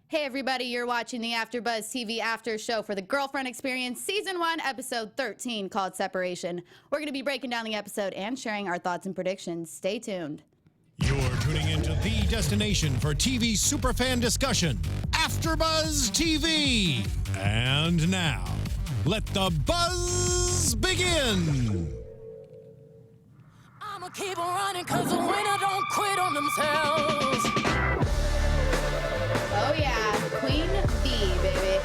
Hey everybody, you're watching the AFTERBUZZ TV after show for The Girlfriend Experience Season 1, Episode 13, called Separation. We're going to be breaking down the episode and sharing our thoughts and predictions. Stay tuned. You're tuning into the destination for TV superfan discussion, AFTERBUZZ TV. And now, let the buzz begin. I'ma keep on running cause the winner don't quit on themselves. Oh yeah, Queen Bee, baby.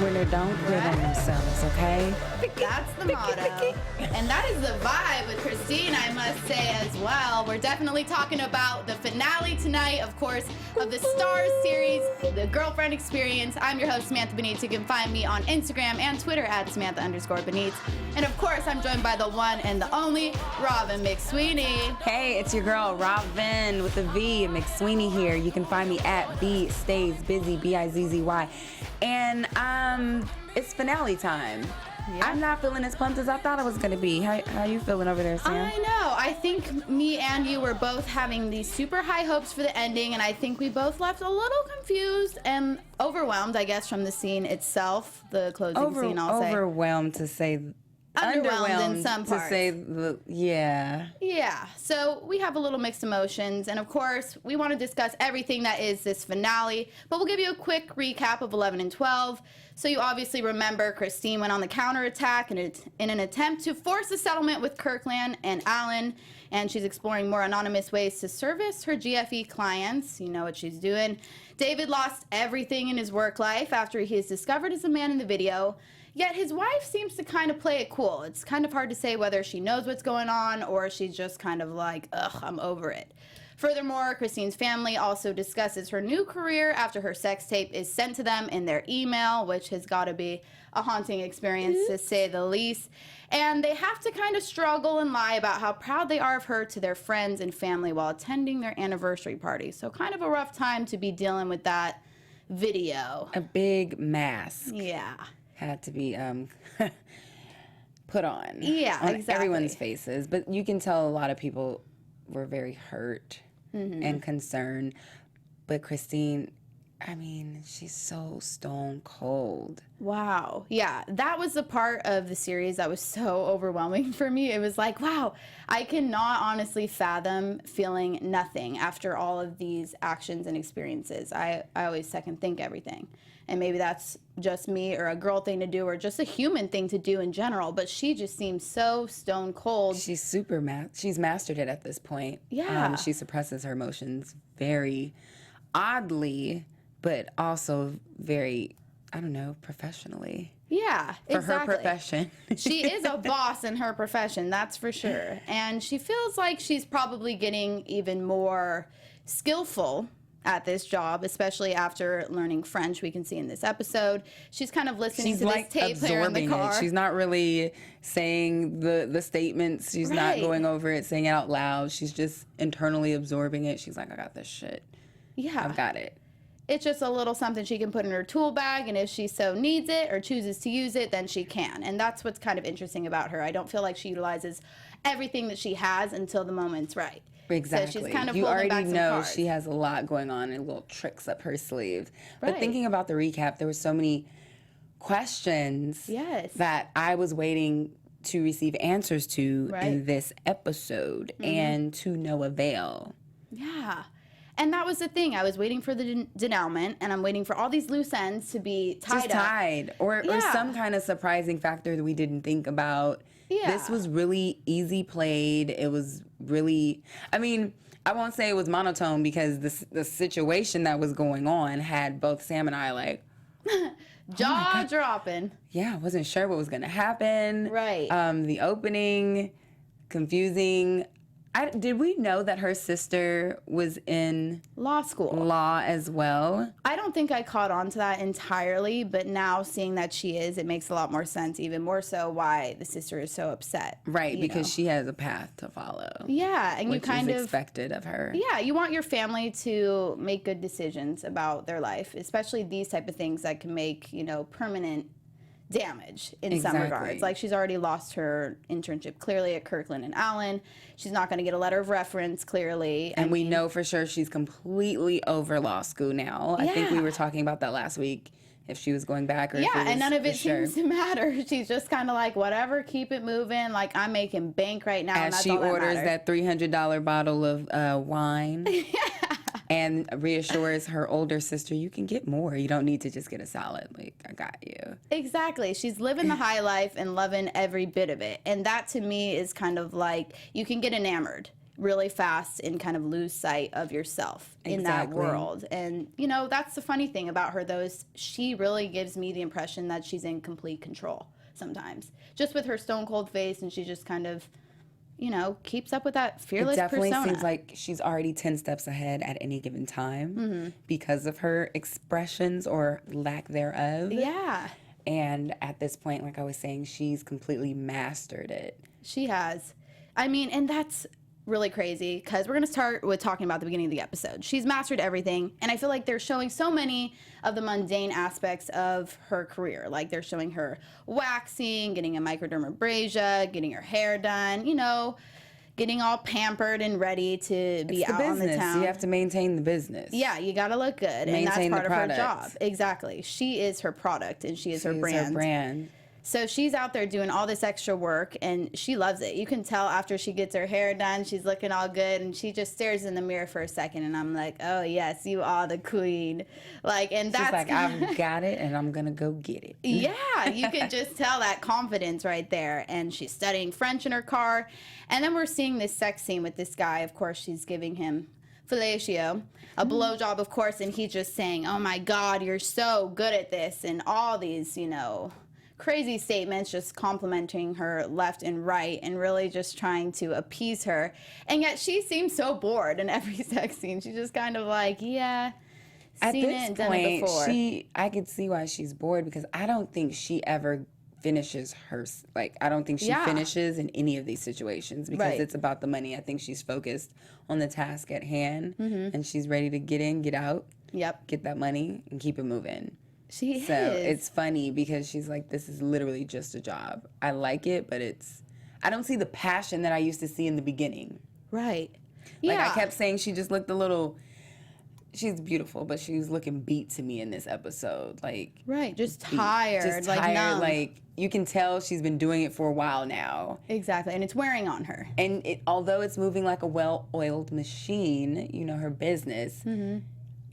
Winner don't quit on themselves, okay? That's the motto. And that is the vibe with Christine, I must say, as well. We're definitely talking about the finale tonight, of course, of the STARZ series, The Girlfriend Experience. I'm your host, Samantha Benitz. You can find me on Instagram and Twitter at Samantha_Benitz. And of course, I'm joined by the one and the only Rhavin McSweaney. Hey, it's your girl, Rhavin with a V, McSweaney here. You can find me at B Stays Busy, B-I-Z-Z-Y. And it's finale time. Yeah. I'm not feeling as pumped as I thought I was going to be. How you feeling over there, Sam? I know. I think me and you were both having these super high hopes for the ending, and I think we both left a little confused and overwhelmed, I guess, from the scene itself, the closing scene, I'll say. Overwhelmed to say... Underwhelmed in some parts. To say yeah. Yeah. So we have a little mixed emotions, and of course, we want to discuss everything that is this finale, but we'll give you a quick recap of 11 and 12. So you obviously remember Christine went on the counterattack in an attempt to force a settlement with Kirkland and Allen, and she's exploring more anonymous ways to service her GFE clients. You know what she's doing. David lost everything in his work life after he is discovered as a man in the video. Yet his wife seems to kind of play it cool. It's kind of hard to say whether she knows what's going on or she's just kind of like, ugh, I'm over it. Furthermore, Christine's family also discusses her new career after her sex tape is sent to them in their email, which has got to be a haunting experience to say the least. And they have to kind of struggle and lie about how proud they are of her to their friends and family while attending their anniversary party. So kind of a rough time to be dealing with that video. A big mask. Yeah. Had to be put on. Yeah, on exactly. Everyone's faces. But you can tell a lot of people were very hurt and concerned. But Christine, I mean, she's so stone cold. Wow. Yeah, that was the part of the series that was so overwhelming for me. It was like, wow, I cannot honestly fathom feeling nothing after all of these actions and experiences. I always second think everything. And maybe that's just me or a girl thing to do or just a human thing to do in general. But she just seems so stone cold. She's she's mastered it at this point. Yeah. She suppresses her emotions very oddly, but also very, I don't know, professionally. Yeah, for exactly. her profession. She is a boss in her profession, that's for sure. And she feels like she's probably getting even more skillful at this job, especially after learning French. We can see in this episode she's kind of listening to this tape player in the car. She's not really saying the statements. She's not going over it, saying it out loud. She's just internally absorbing it. She's like, I got this shit. Yeah, I've got it. It's just a little something she can put in her tool bag, and if she so needs it or chooses to use it, then she can. And that's what's kind of interesting about her. I don't feel like she utilizes everything that she has until the moment's right. Exactly. So she's kind of you holding already back some know cards. she has a lot going on and little tricks up her sleeve. Right. But thinking about the recap, there were so many questions that I was waiting to receive answers to in this episode, and to no avail. Yeah. And that was the thing. I was waiting for the denouement, and I'm waiting for all these loose ends to be tied up. Or some kind of surprising factor that we didn't think about. Yeah. This was really easy played. It was really, I mean, I won't say it was monotone because the situation that was going on had both Sam and I like... jaw dropping. Yeah, I wasn't sure what was going to happen. Right. The opening, confusing. Did we know that her sister was in law school? Law as well? I don't think I caught on to that entirely, but now seeing that she is, it makes a lot more sense, even more so why the sister is so upset. Right, because she has a path to follow. Yeah, and you kind of expected of her. Yeah, you want your family to make good decisions about their life, especially these type of things that can make, permanent damage in some regards. Like, she's already lost her internship clearly at Kirkland Allen. She's not going to get a letter of reference clearly. And we know for sure she's completely over law school now. I think we were talking about that last week, if she was going back or if it was and none of it sure. seems to matter. She's just kind of like, whatever, keep it moving. Like, I'm making bank right now. As she orders that $300 bottle of wine. And reassures her older sister, you can get more. You don't need to just get a salad. Like, I got you. Exactly. She's living the high life and loving every bit of it. And that, to me, is kind of like, you can get enamored really fast and kind of lose sight of yourself in that world. And, you know, that's the funny thing about her, though, is she really gives me the impression that she's in complete control sometimes. Just with her stone cold face, and she just kind of, you know, keeps up with that fearless persona. It definitely seems like she's already 10 steps ahead at any given time because of her expressions or lack thereof. Yeah. And at this point, like I was saying, she's completely mastered it. She has. I mean, and that's really crazy because we're going to start with talking about the beginning of the episode. She's mastered everything, and I feel like they're showing so many of the mundane aspects of her career. Like, they're showing her waxing, getting a microdermabrasion, getting her hair done, you know, getting all pampered and ready to be out on the town. You have to maintain the business. Yeah, you got to look good, and that's part of her job. Exactly. She is her product, and she is her brand. So she's out there doing all this extra work, and she loves it. You can tell after she gets her hair done, she's looking all good, and she just stares in the mirror for a second, and I'm like, oh, yes, you are the queen. Like, and that's... She's like, I've got it, and I'm going to go get it. Yeah, you can just tell that confidence right there. And she's studying French in her car. And then we're seeing this sex scene with this guy. Of course, she's giving him fellatio, a blowjob, of course, and he's just saying, oh, my God, you're so good at this, and all these, you know... crazy statements, just complimenting her left and right and really just trying to appease her. And yet she seems so bored in every sex scene. She's just kind of like, yeah, seen it and done it before. I could see why she's bored because I don't think she ever finishes her, like, I don't think she finishes in any of these situations because it's about the money. I think she's focused on the task at hand and she's ready to get in, get out, get that money and keep it moving. So it's funny because she's like, this is literally just a job. I like it, but I don't see the passion that I used to see in the beginning. Right. Like I kept saying she just looked a little, she's beautiful, but she was looking beat to me in this episode. Like, just tired. Just like tired, numb. like you can tell she's been doing it for a while now. Exactly, and it's wearing on her. And although it's moving like a well-oiled machine, you know, her business,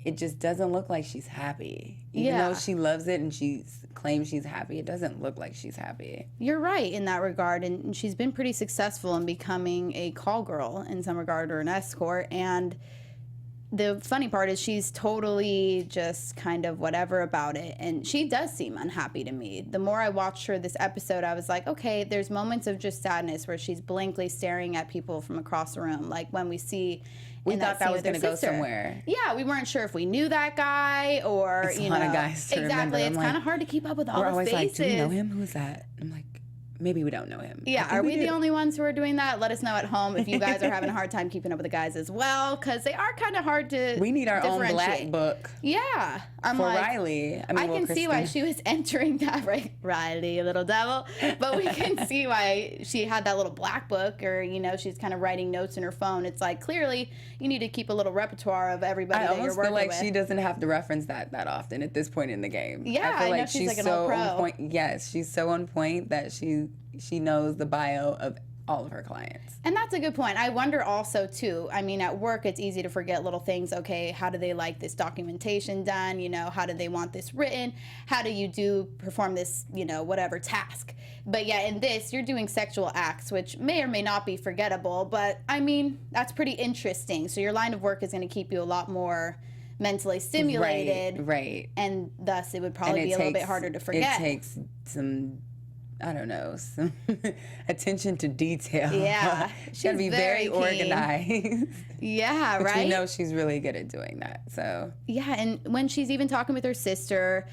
it just doesn't look like she's happy. Even though she loves it and she claims she's happy, it doesn't look like she's happy. You're right in that regard, and she's been pretty successful in becoming a call girl in some regard, or an escort, and the funny part is she's totally just kind of whatever about it, and she does seem unhappy to me. The more I watched her this episode, I was like, okay, there's moments of just sadness where she's blankly staring at people from across the room, like when we see... We thought that was going to go somewhere. Yeah, we weren't sure if we knew that guy or, it's a lot of guys to remember. It's kind of hard to keep up with all the faces. We're always like, do we know him? Who is that? I'm like, maybe we don't know him. Yeah, are we the only ones who are doing that? Let us know at home if you guys are having a hard time keeping up with the guys as well, because they are kind of hard to We need our own black book. Yeah. For Riley. I can see why she was entering that, right? Riley, a little devil. But we can see why she had that little black book, or, you know, she's kind of writing notes in her phone. It's like, clearly, you need to keep a little repertoire of everybody that you're working with. I almost feel like she doesn't have to reference that often at this point in the game. Yeah, I feel like she's like an old pro. On point. Yes, she's so on point that she knows the bio of all of her clients. And that's a good point. I wonder also, too, I mean, at work, it's easy to forget little things. Okay, how do they like this documentation done? You know, how do they want this written? How do you perform this, you know, whatever task? But yeah, in this, you're doing sexual acts, which may or may not be forgettable, but I mean, that's pretty interesting. So your line of work is going to keep you a lot more mentally stimulated. Right. And thus, it would probably be a little bit harder to forget. It takes some... I don't know, some attention to detail. Yeah. She's got to be very organized. Yeah, right? You know she's really good at doing that, so. Yeah, and when she's even talking with her sister,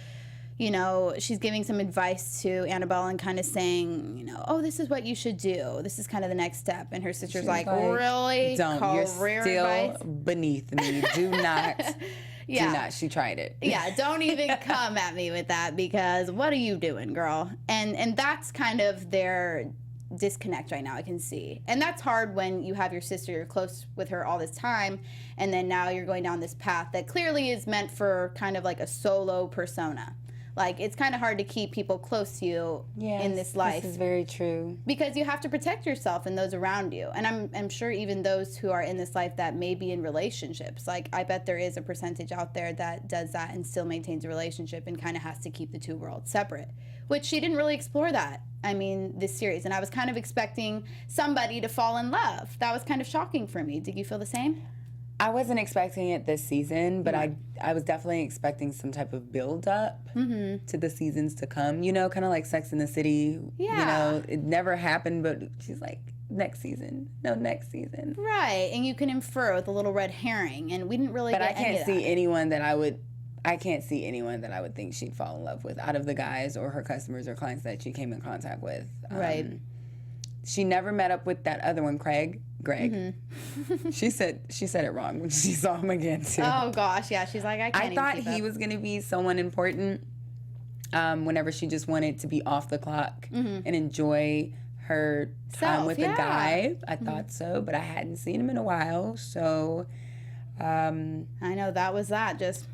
you know, she's giving some advice to Annabelle and kind of saying, you know, oh, this is what you should do. This is kind of the next step. And her sister's like, really? Don't. You're still advice? beneath me. Do not Yeah. Do not. She tried it. Yeah, don't even come at me with that, because what are you doing, girl? And that's kind of their disconnect right now, I can see. And that's hard when you have your sister, you're close with her all this time, and then now you're going down this path that clearly is meant for kind of like a solo persona. Like, it's kind of hard to keep people close to you in this life. This is very true. Because you have to protect yourself and those around you. And I'm sure even those who are in this life that may be in relationships, like, I bet there is a percentage out there that does that and still maintains a relationship and kind of has to keep the two worlds separate. Which she didn't really explore that, I mean, this series. And I was kind of expecting somebody to fall in love. That was kind of shocking for me. Did you feel the same? I wasn't expecting it this season, but I was definitely expecting some type of build-up to the seasons to come. You know, kind of like Sex in the City. Yeah. You know, it never happened, but she's like, next season. No, next season. Right, and you can infer with a little red herring, and we didn't really But get I can't any of see that. anyone that I can't see anyone that I would think she'd fall in love with out of the guys or her customers or clients that she came in contact with. Right. She never met up with that other one, Greg. She said it wrong when she saw him again too. Oh gosh, yeah. She's like, I can't I even thought keep he up. was gonna be someone important. Whenever she just wanted to be off the clock and enjoy her time with a guy, I thought so, but I hadn't seen him in a while, so. I know that was that. Just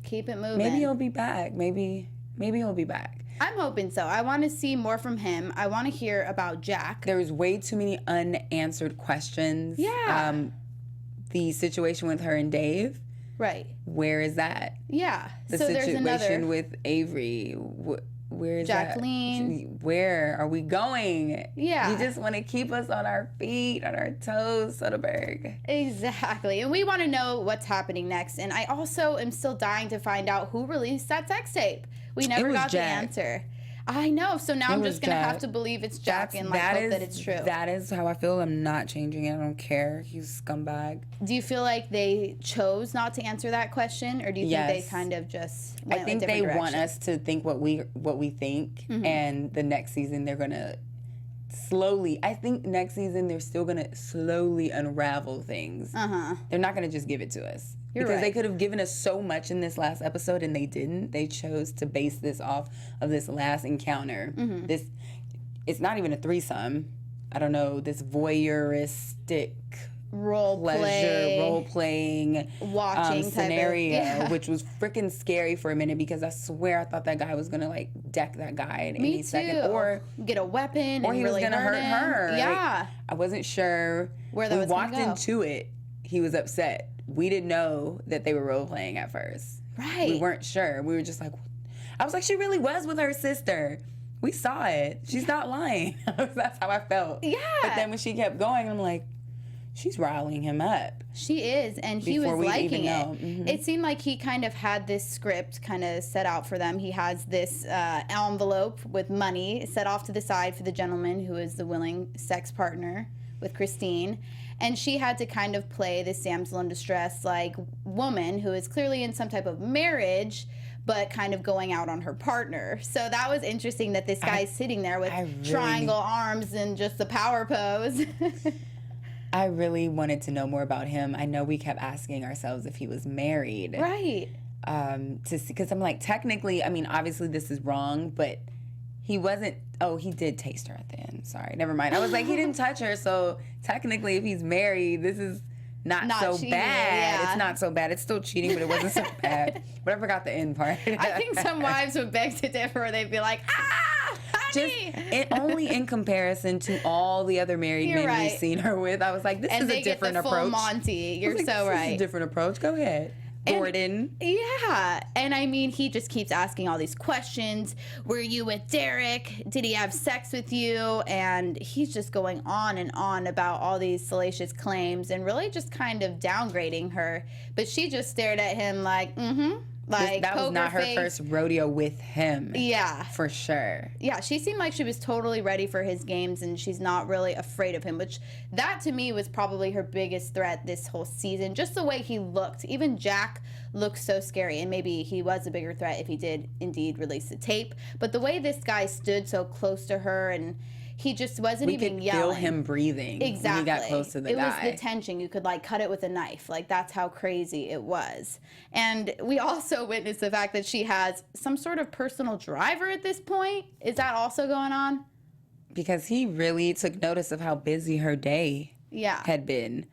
keep it moving. Maybe he'll be back. Maybe he'll be back. I'm hoping so. I want to see more from him. I want to hear about Jack. There was way too many unanswered questions. Yeah. The situation with her and Dave. Right. Where is that? Yeah. The so there's situation another with Avery. Where is Jacqueline. that? Where are we going? Yeah. You just want to keep us on our feet, on our toes, Soderbergh. Exactly. And we want to know what's happening next. And I also am still dying to find out who released that sex tape. We never got the answer. I know. So now I'm just going to have to believe it's Jack and like hope that it's true. That is how I feel. I'm not changing it. I don't care. He's a scumbag. Do you feel like they chose not to answer that question, or do you think they kind of just went I think a different they direction? want us to think what we think, and the next season they're gonna slowly. I think next season they're still gonna slowly unravel things. They're not gonna just give it to us. Because they could have given us so much in this last episode and they didn't. They chose to base this off of this last encounter. It's not even a threesome. I don't know, this voyeuristic role playing watching scenario, which was freaking scary for a minute because I swear I thought that guy was gonna like deck that guy at any second, or get a weapon, or and he really was gonna hurt her. Yeah, like, I wasn't sure where that was gonna walked go. into it. He was upset. We didn't know that they were role playing at first. Right. We weren't sure. We were just like, I was like, she really was with her sister. We saw it. She's not lying. That's how I felt. Yeah. But then when she kept going, I'm like, she's riling him up. She is, and he was Before we liking even it. know. It seemed like he kind of had this script kind of set out for them. He has this envelope with money set off to the side for the gentleman who is the willing sex partner with Christine. And she had to kind of play this damsel in distress, like, woman who is clearly in some type of marriage, but kind of going out on her partner. So that was interesting that this guy's sitting there with triangle arms and just the power pose. I really wanted to know more about him. I know we kept asking ourselves if he was married. Right. To see, because I'm like, technically, I mean, obviously this is wrong, but he wasn't. Oh, he did taste her at the end. Sorry, never mind. I was like, he didn't touch her, so technically, if he's married, this is not so cheating, bad. yeah. It's not so bad. It's still cheating, but it wasn't so bad. But I forgot the end part. I think some wives would beg to differ. They'd be like, honey! Only in comparison to all the other married men we've seen her with. I was like, this is a different approach. And they get the full Monty. You're like, so this right. is a different approach. Go ahead. Gordon. Yeah. And I mean, he just keeps asking all these questions. Were you with Derek? Did he have sex with you? And he's just going on and on about all these salacious claims and really just kind of downgrading her. But she just stared at him like, like that was not her face. first rodeo with him. Yeah. For sure. Yeah, she seemed like she was totally ready for his games and she's not really afraid of him, which that to me was probably her biggest threat this whole season. Just the way he looked. Even Jack looked so scary, and maybe he was a bigger threat if he did indeed release the tape. But the way this guy stood so close to her, and he just wasn't We even could yelling. feel him breathing Exactly. when he got close to the it guy. was the tension. You could like cut it with a knife. Like that's how crazy it was. And we also witnessed the fact that she has some sort of personal driver at this point. Is that also going on? Because he really took notice of how busy her day had been,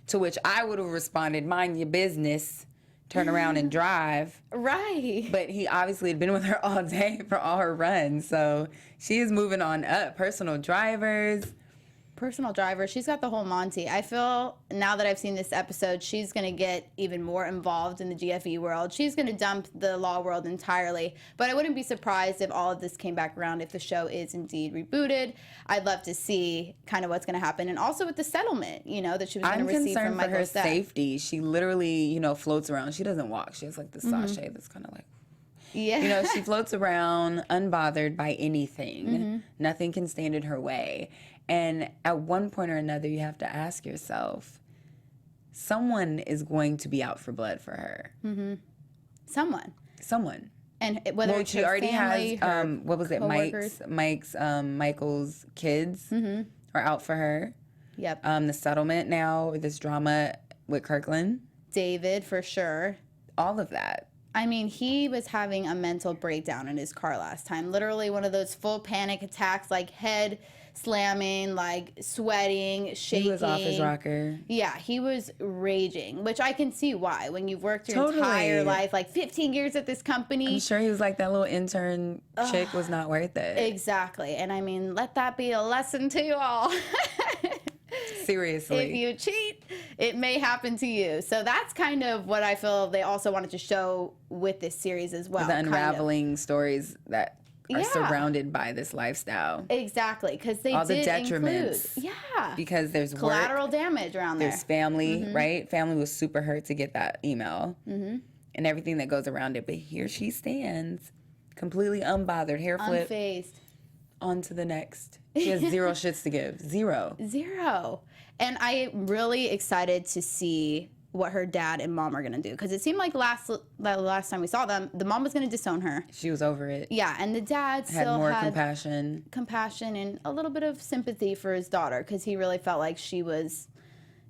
to which I would have responded, mind your business, turn around and drive. Right. But he obviously had been with her all day for all her runs, so she is moving on up. Personal drivers. Personal driver. She's got the whole Monty. I feel now that I've seen this episode, she's going to get even more involved in the GFE world. She's going to dump the law world entirely. But I wouldn't be surprised if all of this came back around if the show is indeed rebooted. I'd love to see kind of what's going to happen. And also with the settlement, you know, that she was going to receive from I'm concerned for her Michael's death. safety. She literally, you know, floats around. She doesn't walk. She has like the sachet that's kind of like, Yeah. you know, she floats around unbothered by anything. Nothing can stand in her way. And at one point or another, you have to ask yourself, someone is going to be out for blood for her. Someone. And whether Well, it's she her already family, has, her what was it, coworkers. Michael's kids are out for her. Yep. The settlement now, this drama with Kirkland. David, for sure. All of that. I mean, he was having a mental breakdown in his car last time. Literally one of those full panic attacks, like head slamming, like sweating, shaking. He was off his rocker. Yeah, he was raging, which I can see why. When you've worked your Totally. entire life, like 15 years at this company. I'm sure he was like, that little intern chick was not worth it. Exactly. And I mean, let that be a lesson to you all. Seriously. If you cheat, it may happen to you. So that's kind of what I feel they also wanted to show with this series as well. The unraveling stories that are Yeah. surrounded by this lifestyle. Exactly, because they All the did detriments. include, yeah, Because there's collateral work, damage around there. there's family, right? Family was super hurt to get that email and everything that goes around it. But here she stands, completely unbothered, hair flip, Unfazed. on to the next. She has zero shits to give. Zero. And I'm really excited to see what her dad and mom are going to do. Because it seemed like the last time we saw them, the mom was going to disown her. She was over it. Yeah, and the dad still Had more had compassion and a little bit of sympathy for his daughter. Because he really felt like she was,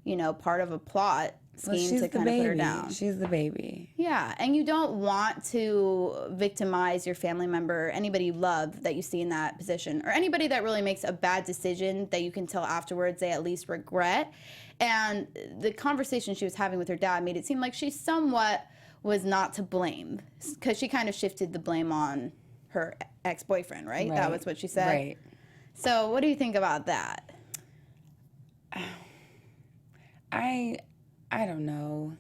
you know, part of a plot scheme to kind of put her down. She's the baby. Yeah, and you don't want to victimize your family member, anybody you love that you see in that position, or anybody that really makes a bad decision that you can tell afterwards they at least regret. And the conversation she was having with her dad made it seem like she somewhat was not to blame, because she kind of shifted the blame on her ex-boyfriend, right? That was what she said. Right. So what do you think about that? I don't know.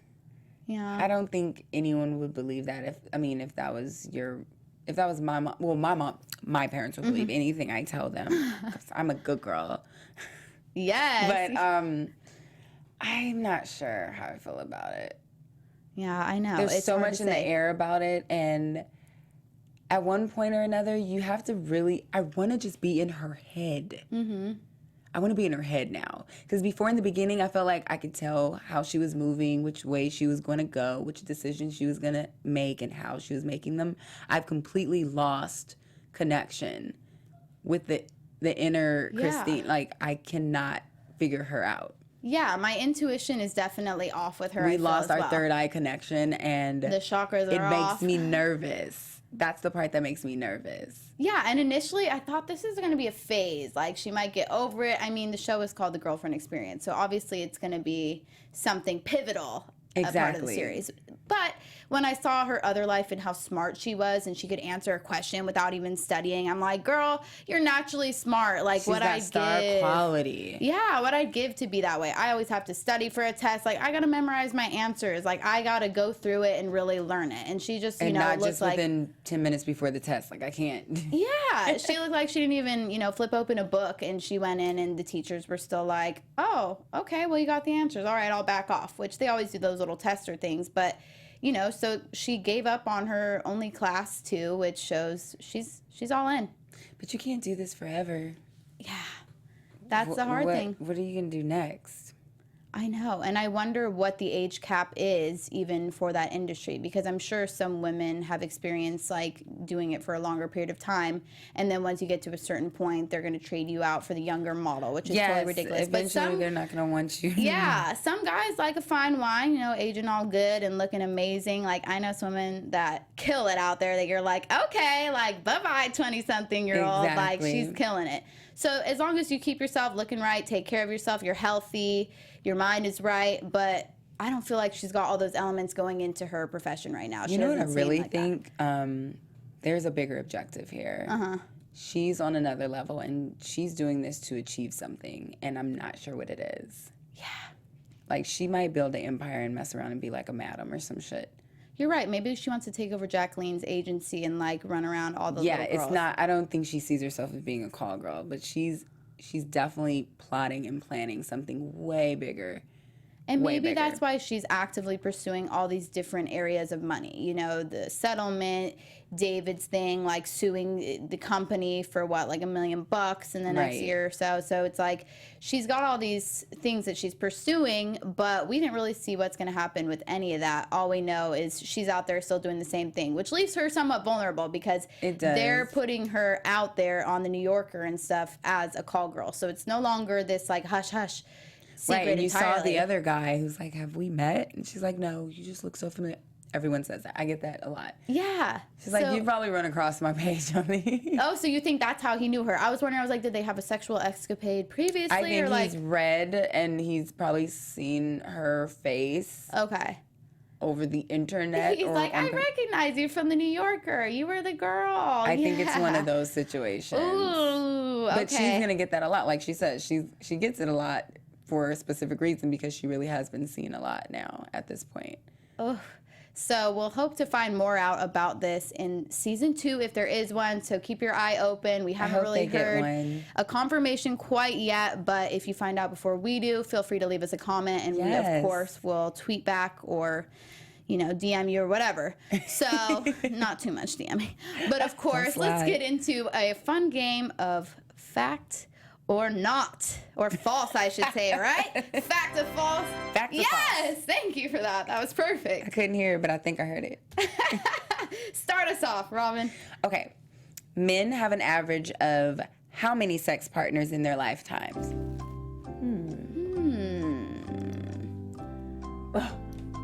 Yeah. I don't think anyone would believe that if that was my mom. Well, my parents would believe anything I tell them. 'Cause I'm a good girl. Yes. But I'm not sure how I feel about it. Yeah, I know. There's It's so hard much to in the say. air about it, and at one point or another, you have to really. I want to just be in her head. I want to be in her head now. Because before, in the beginning, I felt like I could tell how she was moving, which way she was going to go, which decisions she was going to make, and how she was making them. I've completely lost connection with the inner Christine. Like, I cannot figure her out. Yeah, my intuition is definitely off with her. We I feel, lost as our well. third eye connection, and The chakras it are makes off. me nervous. That's the part that makes me nervous. Yeah, and initially I thought this is going to be a phase. Like, she might get over it. I mean, the show is called The Girlfriend Experience, so obviously it's going to be something pivotal, a part of the Exactly. series. But when I saw her other life and how smart she was, and she could answer a question without even studying, I'm like, girl, you're naturally smart. Like, She's what got I star give. quality. Yeah, what I'd give to be that way. I always have to study for a test. Like, I got to memorize my answers. Like, I got to go through it and really learn it. And she just, you And know, not looked just like... within 10 minutes before the test. Like, I can't. Yeah, she looked like she didn't even, you know, flip open a book, and she went in and the teachers were still like, oh, okay, well, you got the answers. All right, I'll back off, which they always do those little tester things. But, you know, so she gave up on her only class too, which shows she's all in. But you can't do this forever. Yeah, that's the hard thing. What are you going to do next? I know, and I wonder what the age cap is even for that industry, because I'm sure some women have experienced like doing it for a longer period of time, and then once you get to a certain point, they're going to trade you out for the younger model, which is totally ridiculous. Eventually, they're not going to want you. Yeah, some guys like a fine wine, you know, aging all good and looking amazing. Like, I know some women that kill it out there that you're like, okay, like, bye-bye, 20-something-year-old. Like, she's killing it. So as long as you keep yourself looking right, take care of yourself, you're healthy, your mind is right, but I don't feel like she's got all those elements going into her profession right now. You know what I really think? There's a bigger objective here. She's on another level, and she's doing this to achieve something, and I'm not sure what it is. Yeah. Like, she might build an empire and mess around and be like a madam or some shit. You're right. Maybe she wants to take over Jacqueline's agency and, like, run around all the little girls. It's not, I don't think she sees herself as being a call girl, but she's definitely plotting and planning something way bigger. And maybe that's why she's actively pursuing all these different areas of money. You know, the settlement, David's thing, like suing the company for what, like $1 million in the next year or so. So it's like she's got all these things that she's pursuing, but we didn't really see what's going to happen with any of that. All we know is she's out there still doing the same thing, which leaves her somewhat vulnerable because they're putting her out there on the New Yorker and stuff as a call girl. So it's no longer this like hush hush. Right, and you saw the other guy who's like, have we met? And she's like, no, you just look so familiar. Everyone says that. I get that a lot. Yeah. She's like, you probably run across my page on me. Oh, so you think that's how he knew her? I was wondering, I was like, did they have a sexual escapade previously? I think or like... he's read and he's probably seen her face. Okay. Over the internet. He's like, I recognize you from the New Yorker. You were the girl. I think it's one of those situations. Ooh, okay. But she's going to get that a lot. Like she said, she gets it a lot for a specific reason because she really has been seen a lot now at this point. Oh, so we'll hope to find more out about this in season 2 if there is one. So keep your eye open. We haven't really heard a confirmation quite yet, but if you find out before we do, feel free to leave us a comment, and we of course will tweet back or DM you or whatever. So not too much DMing, but of course let's get into a fun game of fact or not, or false, I should say, right? Fact or false? Fact or false. Yes, thank you for that. That was perfect. I couldn't hear it, but I think I heard it. Start us off, Rhavin. Okay. Men have an average of how many sex partners in their lifetimes?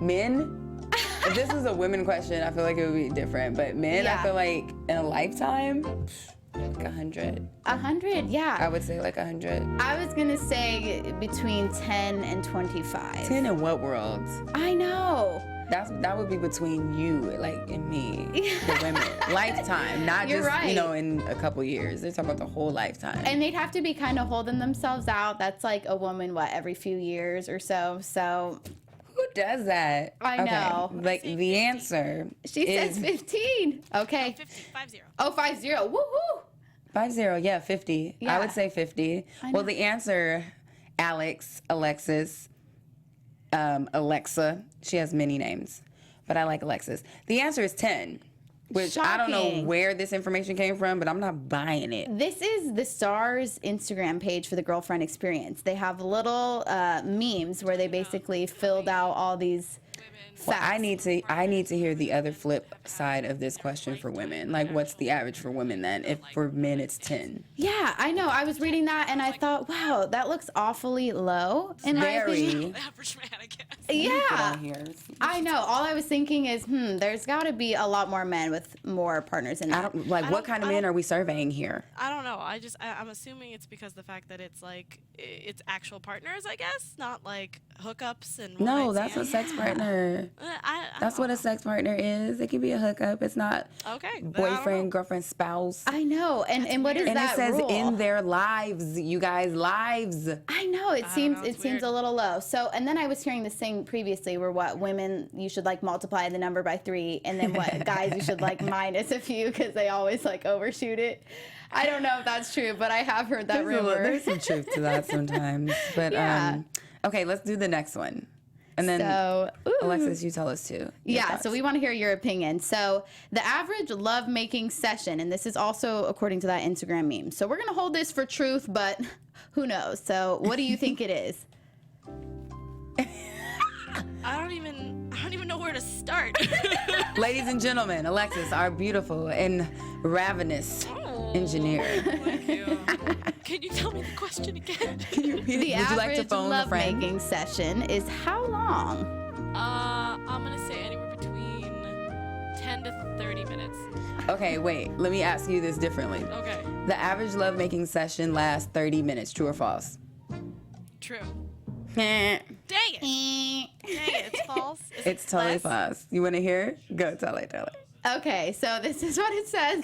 Men? If this was a women question, I feel like it would be different. But men, I feel like in a lifetime, like 100. 100, yeah. I would say like 100. I was gonna say between 10 and 25. 10 in what world? I know. That would be between you, like, and me, the women. Lifetime, not just, in a couple years. They're talking about the whole lifetime. And they'd have to be kind of holding themselves out. That's like a woman, every few years or so. So... Who does that? I know. Like, the answer says 15. Okay. 50. Oh, 50. Woo-hoo. 50, yeah, 50. Yeah. I would say 50. Well, the answer, Alexis, Alexa, she has many names, but I like Alexis. The answer is 10. Which I don't know where this information came from, but I'm not buying it. This is the STARZ Instagram page for the Girlfriend Experience. They have little memes where they basically filled out all these facts. Well, I need to hear the other flip side of this question for women. Like, what's the average for women then? If for men it's 10. Yeah, I know. I was reading that and I thought, wow, that looks awfully low. In my opinion. Average man, I guess. Yeah, I know. All I was thinking is, there's got to be a lot more men with more partners in that. What kind of men are we surveying here? I don't know. I'm assuming it's because the fact that it's like it's actual partners, I guess, not like hookups and. No, that's a sex partner. That's what a sex partner is. It can be a hookup. It's not boyfriend, girlfriend, spouse. I know. And what is that? And it says rule? in their lives, you guys, lives. I know. It seems a little low. So, and then I was hearing this thing previously where women, you should like multiply the number by 3, and then guys, you should like minus a few because they always like overshoot it. I don't know if that's true, but I have heard that rumor. There's some truth to that sometimes. But okay, let's do the next one. And then, Alexis, you tell us too. So we want to hear your opinion. So the average love-making session, and this is also according to that Instagram meme. So we're going to hold this for truth, but who knows? So what do you think it is? I don't even know where to start. Ladies and gentlemen, Alexis, our beautiful and ravenous engineer. Thank you. Can you tell me the question again? Can you repeat it? The Would you average like to phone a friend? lovemaking session is how long? I'm gonna say anywhere between 10 to 30 minutes. Okay, wait. Let me ask you this differently. Okay. The average lovemaking session lasts 30 minutes. True or false? True. It's Dang it. Dang it. It's false. Is it totally less? false. You want to hear it? Go, tell it. Okay, so this is what it says.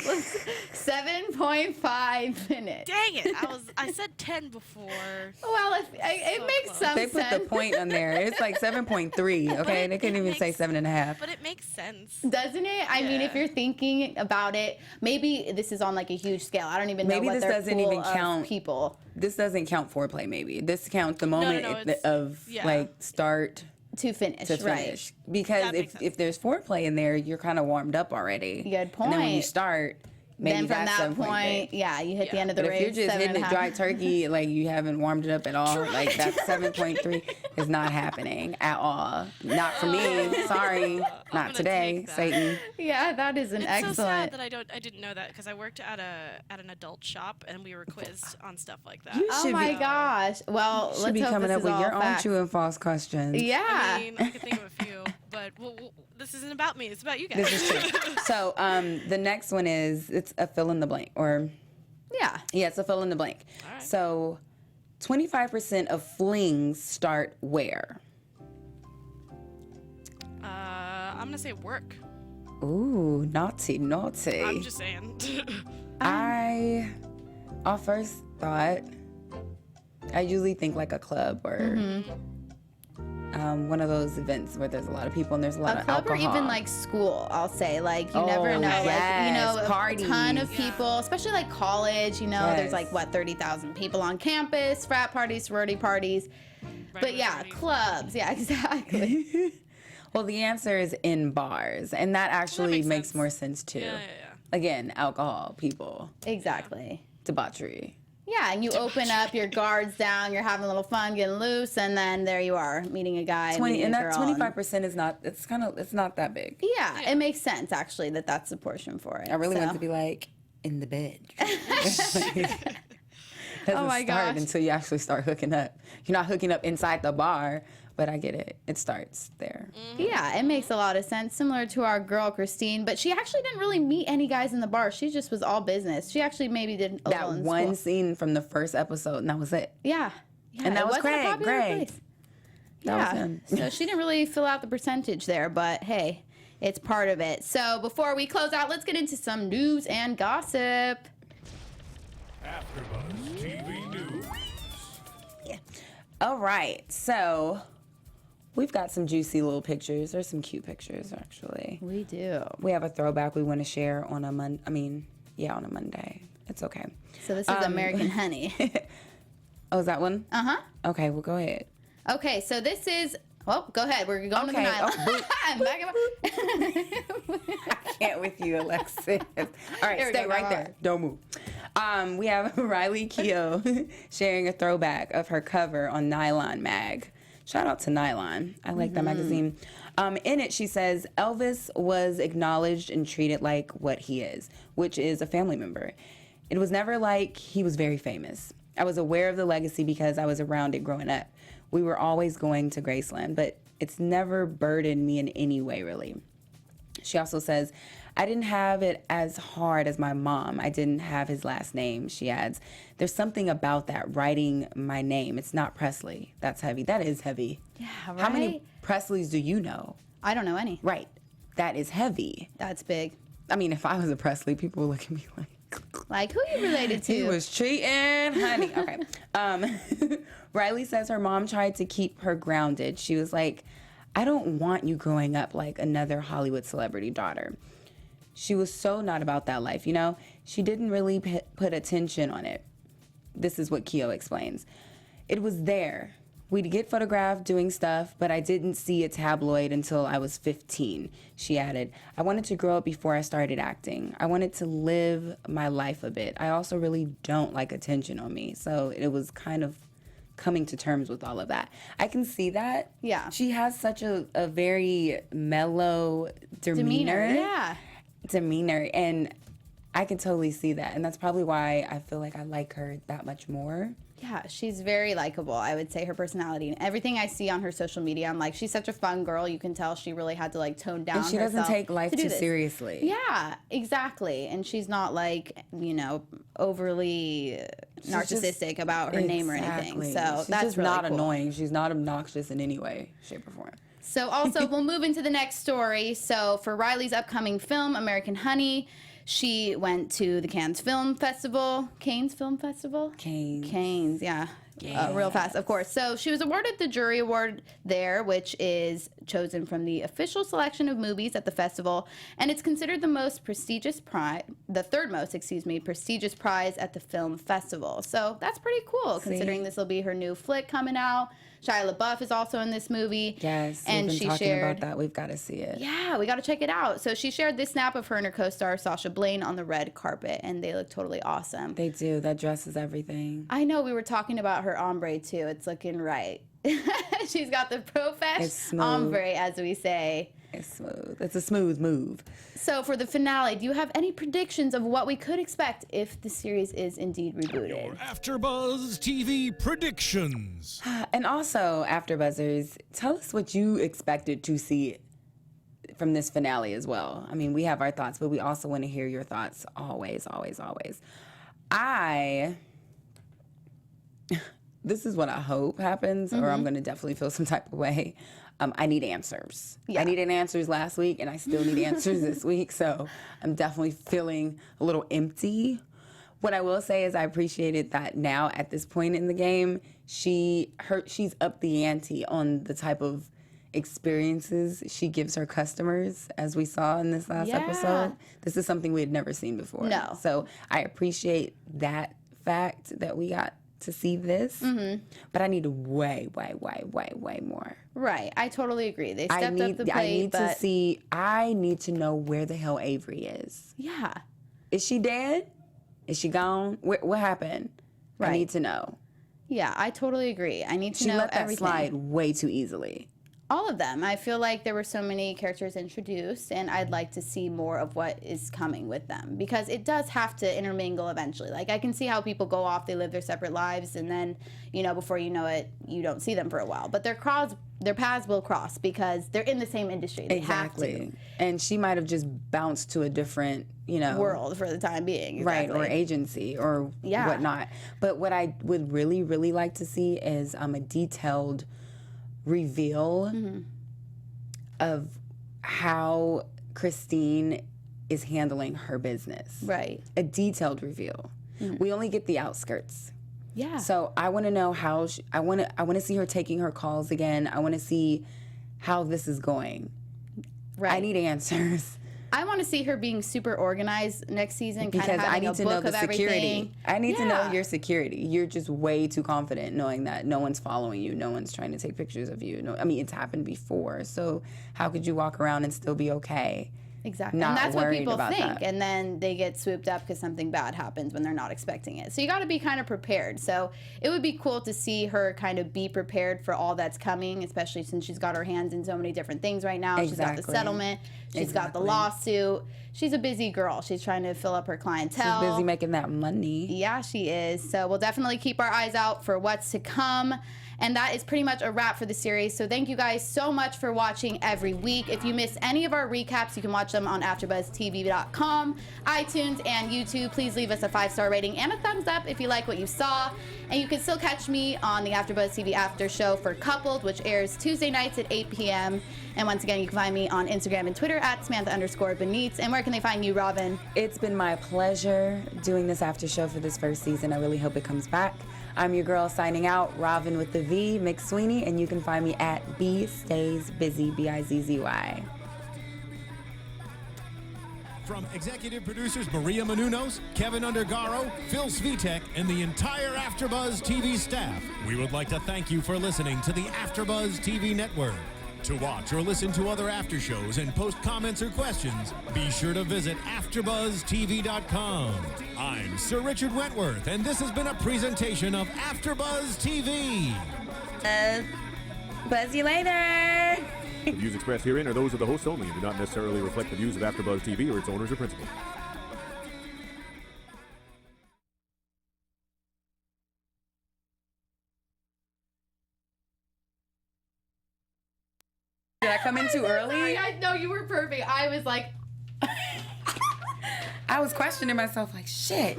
7.5 minutes. Dang it. I said 10 before. Well, it makes close. some They sense. put the point on there. It's like 7.3, okay? They couldn't even say 7.5. But it makes sense. Doesn't it? I mean, if Yeah. you're thinking about it, maybe this is on like a huge scale. I don't even know Maybe what this they're doesn't full even of count. people This doesn't count foreplay, maybe. This counts the moment it's- of yeah. like start to finish, to right? finish. Because That makes sense. if there's foreplay in there, you're kind of warmed up already. Good And then when you point. start, maybe Then from that's that 7.3. point, yeah, you hit the Yeah. end of the But if race. you're just hitting it 7.5. dry turkey, like you haven't warmed it up at all, like that 7.3 is not happening at all. Not for me. Sorry. Not gonna today, take that. Satan. Yeah, that is an It's excellent. so sad that I didn't know that because I worked at an adult shop and we were quizzed on stuff like that. You Oh should my be, gosh! Well, should let's be hope coming this up is with all your own facts. true and false questions. Yeah. I mean, I could think of a few, but this isn't about me. It's about you guys. This is true. So the next one is, it's a fill in the blank, or Yeah. yeah, it's a fill in the blank. All right. So 25% of flings start where? I'm gonna say work. Ooh, naughty, naughty. I'm just saying. I, on first thought, I usually think like a club or one of those events where there's a lot of people and there's a lot A of club alcohol. or even like school, I'll say. Like you Oh, never know. Like yes, a ton parties. of people, especially like college, there's Yes. like what, 30,000 people on campus, frat parties, sorority parties. But yeah, Parties. clubs. Yeah, exactly. Well, the answer is in bars, and that actually makes makes sense. more sense too. Yeah. Again, alcohol, people, Exactly. debauchery. Yeah, and you open up your guards down, you're having a little fun, getting loose, and then there you are, meeting a guy, 20, meeting and a that girl, 25% is not. It's not that big. Yeah, it makes sense actually that's the portion for it. I really so. want to be like in the bed. Doesn't Oh my start gosh. until you actually start hooking up. You're not hooking up inside the bar, but I get it. It starts there. Yeah, it makes a lot of sense. Similar to our girl Christine, but she actually didn't really meet any guys in the bar. She just was all business. She actually maybe did a That little in one school. scene from the first episode, and that was it. Yeah. Yeah, And that it was wasn't a Greg, popular Greg. place. That was Yeah. him. So she didn't really fill out the percentage there, but hey, it's part of it. So before we close out, let's get into some news and gossip. AfterBuzz TV News. All right, so we've got some juicy little pictures. There's some cute pictures, actually. We do. We have a throwback we want to share on a on a Monday. It's okay. So this is American Honey. Oh, is that one? Uh-huh. Okay, well, go ahead. Okay, so this is, well, go ahead. We're going Okay. to the nylon. Oh, I'm back in Can't with you, Alexis. All right, Here we stay go, right all there. right. Don't move. We have Riley Keough sharing a throwback of her cover on Nylon Mag. Shout out to Nylon. I like that magazine. In it, she says, Elvis was acknowledged and treated like what he is, which is a family member. It was never like he was very famous. I was aware of the legacy because I was around it growing up. We were always going to Graceland, but it's never burdened me in any way, really. She also says, I didn't have it as hard as my mom. I didn't have his last name, she adds. There's something about that, writing my name. It's not Presley. That's heavy. That is heavy. Yeah, right? How many Presleys do you know? I don't know any. Right. That is heavy. That's big. I mean, if I was a Presley, people would look at me like, Like, who you related to? he was cheating, honey. Okay. Riley says her mom tried to keep her grounded. She was like, I don't want you growing up like another Hollywood celebrity daughter. She was so not about that life, you know? She didn't really put attention on it. This is what Keough explains. It was there. We'd get photographed doing stuff, but I didn't see a tabloid until I was 15, she added. I wanted to grow up before I started acting. I wanted to live my life a bit. I also really don't like attention on me, so it was kind of coming to terms with all of that. I can see that. Yeah. She has such a very mellow demeanor. Yeah. Demeanor. And I can totally see that. And that's probably why I feel like I like her that much more. Yeah, she's very likable, I would say, her personality. And everything I see on her social media, I'm like, she's such a fun girl. You can tell she really had to, like, tone down And she doesn't herself take life to do too this. seriously. Yeah, exactly. And she's not, like, you know, overly narcissistic about her name or anything. So she's that's just really not cool. annoying. She's not obnoxious in any way, shape, or form. So also, we'll move into the next story. So for Riley's upcoming film, American Honey, she went to the Cannes Film Festival. Cannes Film Festival? Cannes, yeah. Real fast, of course. So she was awarded the jury award there, which is chosen from the official selection of movies at the festival, and it's considered the most prestigious prize, the third most, prestigious prize at the film festival. So that's pretty cool, considering this will be her new flick coming out. Shia LaBeouf is also in this movie. Yes, and we've been she talking about that. We've got to see it. Yeah, we got to check it out. So she shared this snap of her and her co-star Sacha Blaine on the red carpet, and they look totally awesome. They do. That dress is everything. I know, we were talking about her ombre too. It's looking right. She's got the profesh ombre, as we say. It's smooth. It's a smooth move. So for the finale, do you have any predictions of what we could expect if the series is indeed rebooted? Your AfterBuzz TV predictions. And also, AfterBuzzers, tell us what you expected to see from this finale as well. I mean, we have our thoughts, but we also want to hear your thoughts always, always, always. This is what I hope happens, or I'm going to definitely feel some type of way. I need answers. Yeah. I needed answers last week, and I still need answers this week, so I'm definitely feeling a little empty. What I will say is I appreciated that now at this point in the game, she's upped the ante on the type of experiences she gives her customers, as we saw in this last episode. This is something we had never seen before. No. So I appreciate that fact that we got to see this, but I need way, way, way, way, way more. Right, I totally agree. They stepped up the plate, I need to know where the hell Avery is. Yeah. Is she dead? Is she gone? What happened? Right. I need to know. Yeah, I totally agree. I need to know She let that everything. slide way too easily. All of them. I feel like there were so many characters introduced, and I'd like to see more of what is coming with them, because it does have to intermingle eventually. Like, I can see how people go off, they live their separate lives, and then, you know, before you know it, you don't see them for a while. But their paths will cross because they're in the same industry. They have to. And she might have just bounced to a different, world for the time being. Exactly. Right, or agency or whatnot. But what I would really, really like to see is a detailed reveal of how Christine is handling her business. Right. A detailed reveal. We only get the outskirts. Yeah. So I want to know how I want to see her taking her calls again. I want to see how this is going. Right. I need answers. I want to see her being super organized next season, kind of Because I having need a to know book the of security. everything. I need to know your security. You're just way too confident knowing that no one's following you, no one's trying to take pictures of you. No, I mean, it's happened before. So how could you walk around and still be okay? Exactly. Not And that's what worried people about think. that. And then they get swooped up because something bad happens when they're not expecting it. So you got to be kind of prepared. So it would be cool to see her kind of be prepared for all that's coming, especially since she's got her hands in so many different things right now. She's got the settlement. She's got the lawsuit. She's a busy girl. She's trying to fill up her clientele. She's busy making that money. Yeah, she is. So we'll definitely keep our eyes out for what's to come. And that is pretty much a wrap for the series. So thank you guys so much for watching every week. If you miss any of our recaps, you can watch them on AfterBuzzTV.com, iTunes, and YouTube. Please leave us a 5-star rating and a thumbs up if you like what you saw. And you can still catch me on the AfterBuzz TV After Show for Coupled, which airs Tuesday nights at 8 p.m. And once again, you can find me on Instagram and Twitter at Samantha_Benitz. And where can they find you, Rhavin? It's been my pleasure doing this after show for this first season. I really hope it comes back. I'm your girl signing out, Rhavin with the V, McSweaney, and you can find me at bstaysbusy, B-I-Z-Z-Y. From executive producers Maria Menounos, Kevin Undergaro, Phil Svitek, and the entire AfterBuzz TV staff, we would like to thank you for listening to the AfterBuzz TV network. To watch or listen to other after shows and post comments or questions, be sure to visit AFTERBUZZTV.com. I'm Sir Richard Wentworth, and this has been a presentation of AFTERBUZZ TV. Buzz you later. The views expressed herein are those of the hosts only and do not necessarily reflect the views of AfterBuzz TV or its owners or principals. Did I come in too early? No, you were perfect. I was like, I was questioning myself like, shit.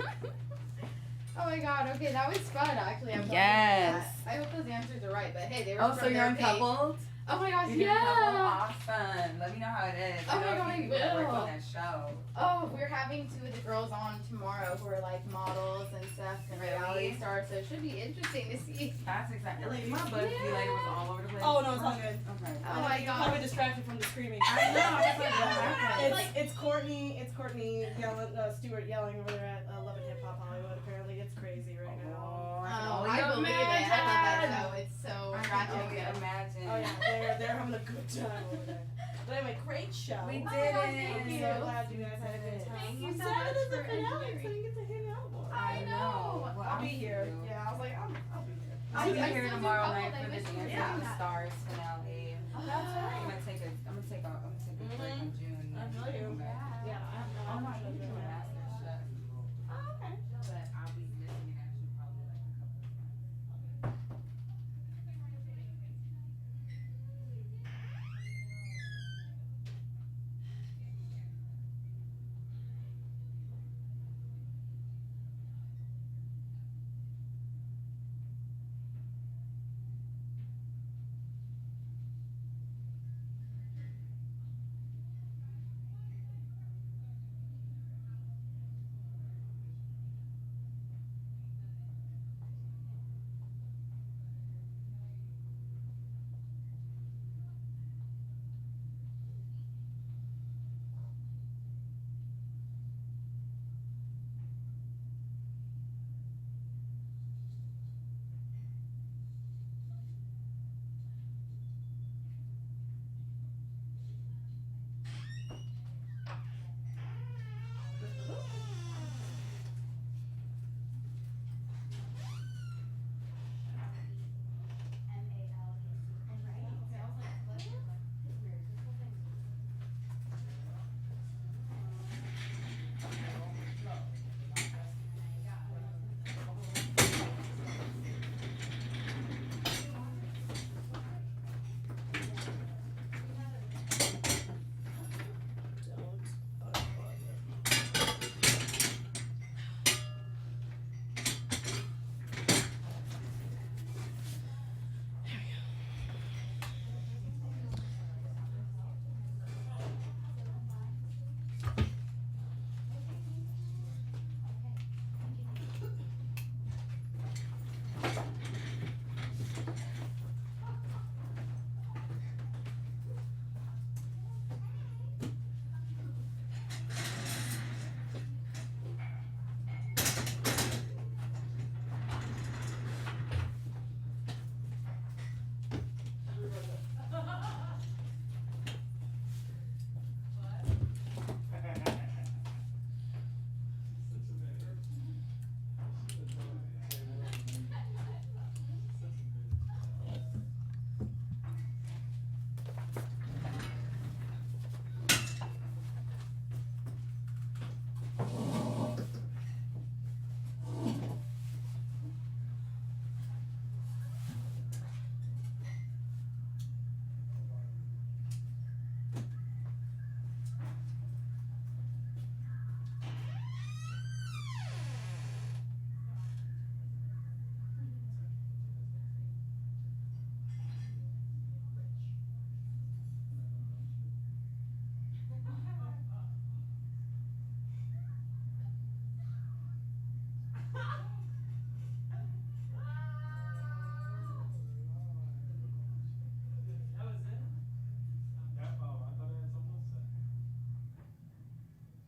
oh my god, okay, that was fun actually. I'm Yes. I hope those answers are right, but hey, they were Oh, from so you're their page. uncoupled? Oh my gosh, You're yeah. Awesome. Let me know how it is. Oh my God, I I work will. on that show. Oh, we're having 2 of the girls on tomorrow who are like models and stuff and reality stars, so it should be interesting to see. That's exactly. Like, my buzz you later was all over the place. Oh no, it's all good. Okay. Oh my I'm probably god. distracted from the screaming. I know. It's Courtney. It's Courtney yelling. Stewart yelling over there at Love and Hip Hop Hollywood. Apparently, it's crazy right now. Oh, I believe it. I love that show. It's so tragic. Imagine. Oh yeah, they're having a good time over there. But anyway, great show. We did my God, it. thank you. So glad you guys had a good time. Thank you You so said much it is the for finale, engineering. so you get to hang out more. I know. Well, I'll be here. Yeah, I was like, I'll be here. I'll be I here still do tomorrow couple night for things. the dance Yeah. of the STARZ finale. Oh, that's I'm right. gonna take a